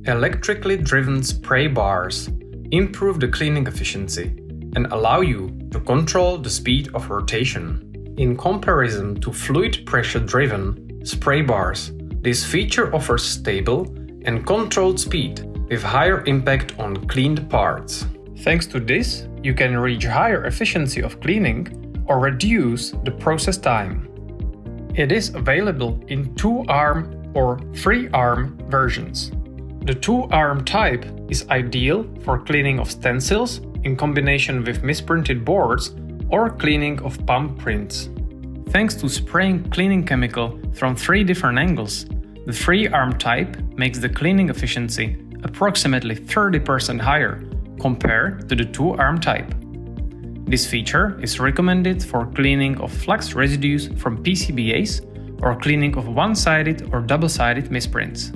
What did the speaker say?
Electrically driven spray bars improve the cleaning efficiency and allow you to control the speed of rotation. In comparison to fluid pressure-driven spray bars, this feature offers stable and controlled speed with higher impact on cleaned parts. Thanks to this, you can reach higher efficiency of cleaning or reduce the process time. It is available in 2-arm or 3-arm versions. The 2-arm type is ideal for cleaning of stencils in combination with misprinted boards or cleaning of PumpPrints. Thanks to spraying cleaning chemical from 3 different angles, the 3-arm type makes the cleaning efficiency approximately 30% higher compared to the 2-arm type. This feature is recommended for cleaning of flux residues from PCBAs or cleaning of one-sided or double-sided misprints.